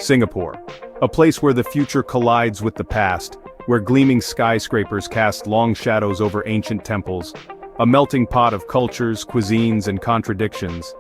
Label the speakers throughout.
Speaker 1: Singapore. A place where the future collides with the past, where gleaming skyscrapers cast long shadows over ancient temples. A melting pot of cultures, cuisines, and contradictions.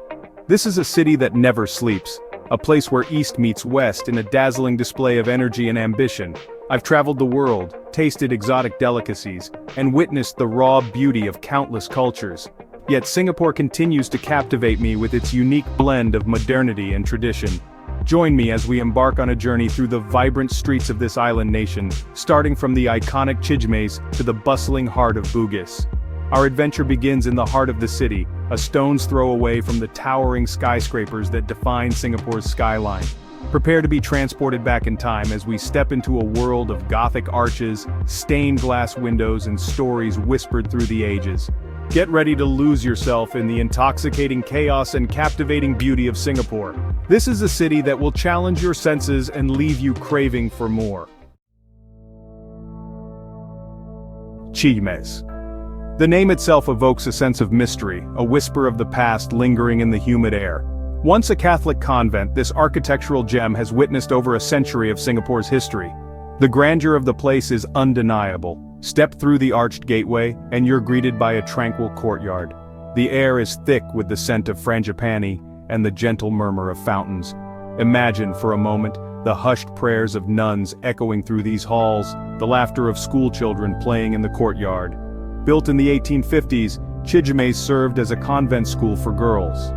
Speaker 1: This is a city that never sleeps, a place where East meets West in a dazzling display of energy and ambition. I've traveled the world, tasted exotic delicacies, and witnessed the raw beauty of countless cultures. Yet Singapore continues to captivate me with its unique blend of modernity and tradition. Join me as we embark on a journey through the vibrant streets of this island nation, starting from the iconic CHIJMES to the bustling heart of Bugis. Our adventure begins in the heart of the city, a stone's throw away from the towering skyscrapers that define Singapore's skyline. Prepare to be transported back in time as we step into a world of Gothic arches, stained glass windows, and stories whispered through the ages. Get ready to lose yourself in the intoxicating chaos and captivating beauty of Singapore. This is a city that will challenge your senses and leave you craving for more. CHIJMES. The name itself evokes a sense of mystery, a whisper of the past lingering in the humid air. Once a Catholic convent, this architectural gem has witnessed over a century of Singapore's history. The grandeur of the place is undeniable. Step through the arched gateway, and you're greeted by a tranquil courtyard. The air is thick with the scent of frangipani and the gentle murmur of fountains. Imagine, for a moment, the hushed prayers of nuns echoing through these halls, the laughter of schoolchildren playing in the courtyard. Built in the 1850s, CHIJMES served as a convent school for girls.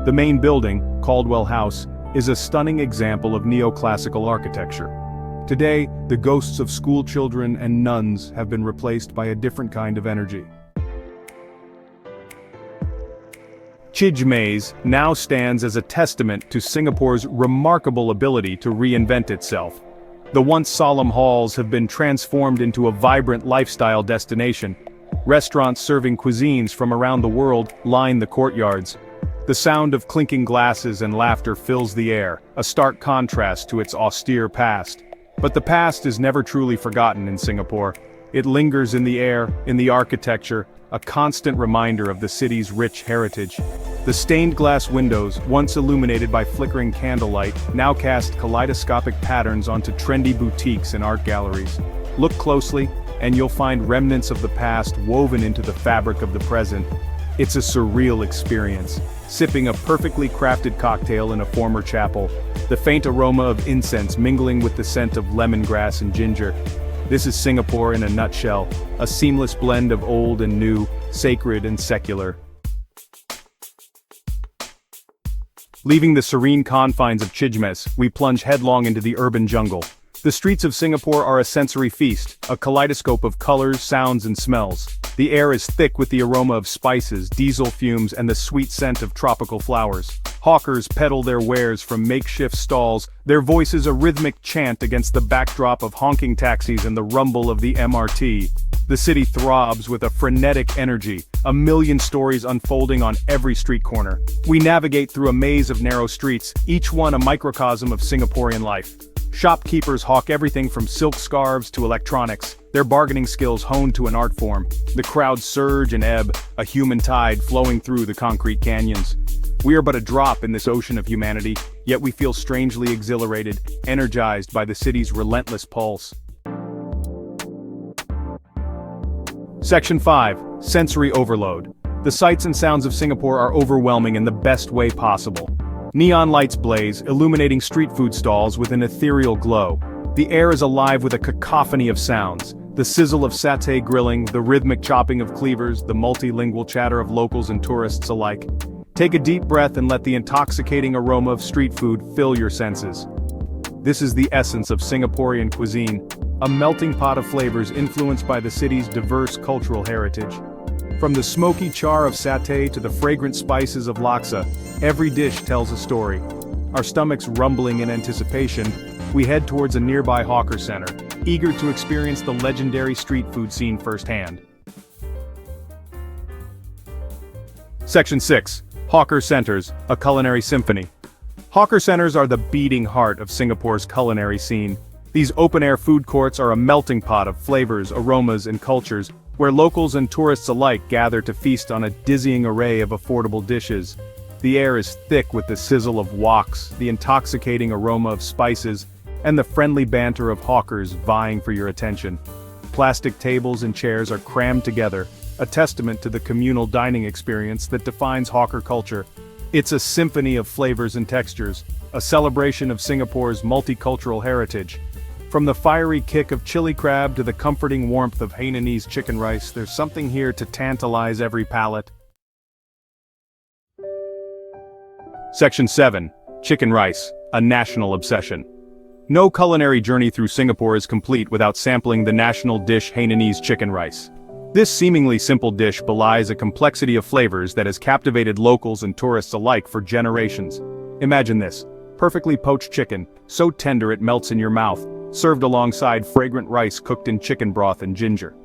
Speaker 1: The main building, Caldwell House, is a stunning example of neoclassical architecture. Today, the ghosts of schoolchildren and nuns have been replaced by a different kind of energy. CHIJMES now stands as a testament to Singapore's remarkable ability to reinvent itself. The once solemn halls have been transformed into a vibrant lifestyle destination. Restaurants serving cuisines from around the world line the courtyards. The sound of clinking glasses and laughter fills the air, a stark contrast to its austere past. But the past is never truly forgotten in Singapore. It lingers in the air, in the architecture, a constant reminder of the city's rich heritage. The stained glass windows, once illuminated by flickering candlelight, now cast kaleidoscopic patterns onto trendy boutiques and art galleries. Look closely, and you'll find remnants of the past woven into the fabric of the present. It's a surreal experience, sipping a perfectly crafted cocktail in a former chapel, the faint aroma of incense mingling with the scent of lemongrass and ginger. This is Singapore in a nutshell, a seamless blend of old and new, sacred and secular. Leaving the serene confines of CHIJMES, we plunge headlong into the urban jungle. The streets of Singapore are a sensory feast, a kaleidoscope of colors, sounds and smells. The air is thick with the aroma of spices, diesel fumes and the sweet scent of tropical flowers. Hawkers peddle their wares from makeshift stalls, their voices a rhythmic chant against the backdrop of honking taxis and the rumble of the MRT. The city throbs with a frenetic energy, a million stories unfolding on every street corner. We navigate through a maze of narrow streets, each one a microcosm of Singaporean life. Shopkeepers hawk everything from silk scarves to electronics, their bargaining skills honed to an art form. The crowds surge and ebb, a human tide flowing through the concrete canyons. We are but a drop in this ocean of humanity, yet we feel strangely exhilarated, energized by the city's relentless pulse. Section 5. Sensory Overload. The sights and sounds of Singapore are overwhelming in the best way possible. Neon lights blaze, illuminating street food stalls with an ethereal glow. The air is alive with a cacophony of sounds. The sizzle of satay grilling, the rhythmic chopping of cleavers, the multilingual chatter of locals and tourists alike. Take a deep breath and let the intoxicating aroma of street food fill your senses. This is the essence of Singaporean cuisine, a melting pot of flavors influenced by the city's diverse cultural heritage. From the smoky char of satay to the fragrant spices of laksa, every dish tells a story. Our stomachs rumbling in anticipation, we head towards a nearby hawker center, eager to experience the legendary street food scene firsthand. Section 6. Hawker Centers, a culinary symphony. Hawker centers are the beating heart of Singapore's culinary scene. These open-air food courts are a melting pot of flavors, aromas, and cultures, where locals and tourists alike gather to feast on a dizzying array of affordable dishes. The air is thick with the sizzle of woks, the intoxicating aroma of spices, and the friendly banter of hawkers vying for your attention. Plastic tables and chairs are crammed together, a testament to the communal dining experience that defines hawker culture. It's a symphony of flavors and textures, a celebration of Singapore's multicultural heritage. From the fiery kick of chili crab to the comforting warmth of Hainanese chicken rice, there's something here to tantalize every palate. Section 7. Chicken rice, a national obsession. No culinary journey through Singapore is complete without sampling the national dish Hainanese chicken rice. This seemingly simple dish belies a complexity of flavors that has captivated locals and tourists alike for generations. Imagine this: perfectly poached chicken, so tender it melts in your mouth, served alongside fragrant rice cooked in chicken broth and ginger.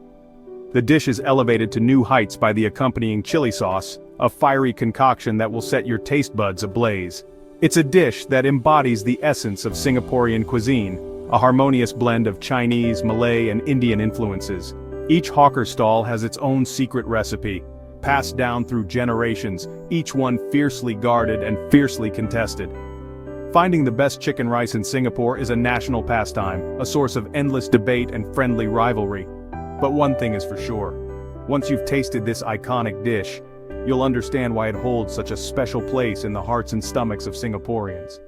Speaker 1: The dish is elevated to new heights by the accompanying chili sauce, a fiery concoction that will set your taste buds ablaze. It's a dish that embodies the essence of Singaporean cuisine, a harmonious blend of Chinese, Malay, and Indian influences. Each hawker stall has its own secret recipe, passed down through generations, each one fiercely guarded and fiercely contested. Finding the best chicken rice in Singapore is a national pastime, a source of endless debate and friendly rivalry. But one thing is for sure: once you've tasted this iconic dish, you'll understand why it holds such a special place in the hearts and stomachs of Singaporeans.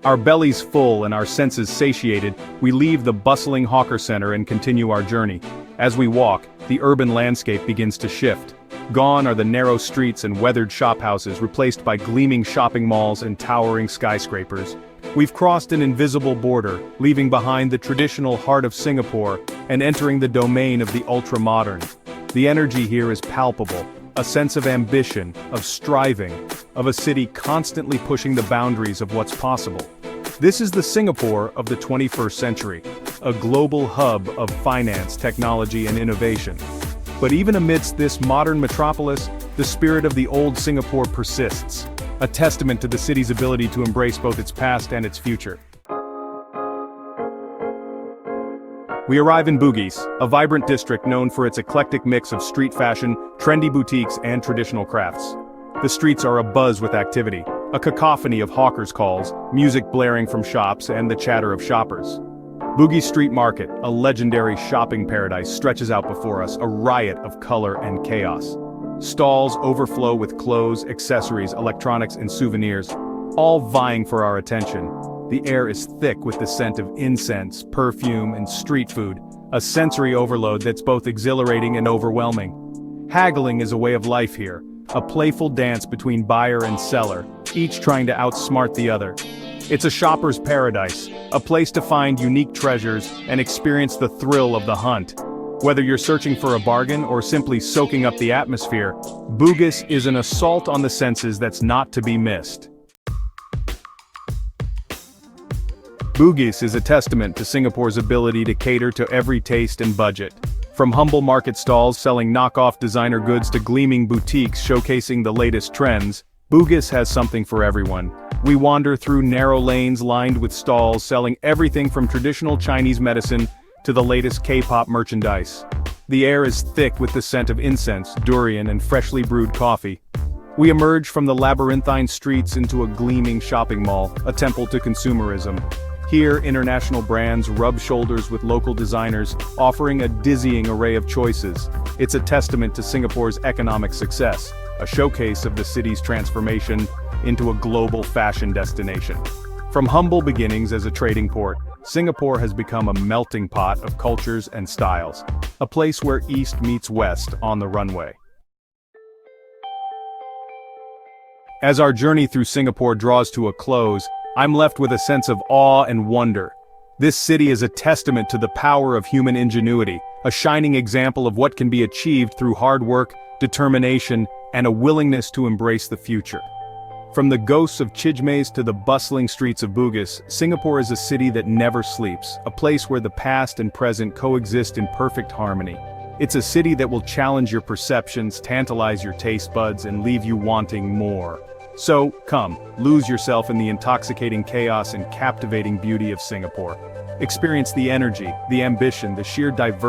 Speaker 1: Our bellies full and our senses satiated, we leave the bustling hawker center and continue our journey. As we walk, the urban landscape begins to shift. Gone are the narrow streets and weathered shophouses, replaced by gleaming shopping malls and towering skyscrapers. We've crossed an invisible border, leaving behind the traditional heart of Singapore and entering the domain of the ultra-modern. The energy here is palpable, a sense of ambition, of striving, of a city constantly pushing the boundaries of what's possible. This is the Singapore of the 21st century, a global hub of finance, technology, and innovation. But even amidst this modern metropolis, the spirit of the old Singapore persists, a testament to the city's ability to embrace both its past and its future. We arrive in Bugis, a vibrant district known for its eclectic mix of street fashion, trendy boutiques, and traditional crafts. The streets are abuzz with activity, a cacophony of hawkers' calls, music blaring from shops, and the chatter of shoppers. Bugis Street Market, a legendary shopping paradise, stretches out before us, a riot of color and chaos. Stalls overflow with clothes, accessories, electronics, and souvenirs, all vying for our attention. The air is thick with the scent of incense, perfume, and street food, a sensory overload that's both exhilarating and overwhelming. Haggling is a way of life here, a playful dance between buyer and seller, each trying to outsmart the other. It's a shopper's paradise, a place to find unique treasures and experience the thrill of the hunt. Whether you're searching for a bargain or simply soaking up the atmosphere, Bugis is an assault on the senses that's not to be missed. Bugis is a testament to Singapore's ability to cater to every taste and budget. From humble market stalls selling knockoff designer goods to gleaming boutiques showcasing the latest trends, Bugis has something for everyone. We wander through narrow lanes lined with stalls selling everything from traditional Chinese medicine to the latest K-pop merchandise. The air is thick with the scent of incense, durian, and freshly brewed coffee. We emerge from the labyrinthine streets into a gleaming shopping mall, a temple to consumerism. Here, international brands rub shoulders with local designers, offering a dizzying array of choices. It's a testament to Singapore's economic success, a showcase of the city's transformation into a global fashion destination. From humble beginnings as a trading port, Singapore has become a melting pot of cultures and styles, a place where East meets West on the runway. As our journey through Singapore draws to a close, I'm left with a sense of awe and wonder. This city is a testament to the power of human ingenuity, a shining example of what can be achieved through hard work, determination, and a willingness to embrace the future. From the ghosts of CHIJMES to the bustling streets of Bugis, Singapore is a city that never sleeps, a place where the past and present coexist in perfect harmony. It's a city that will challenge your perceptions, tantalize your taste buds, and leave you wanting more. So, come, lose yourself in the intoxicating chaos and captivating beauty of Singapore. Experience the energy, the ambition, the sheer diversity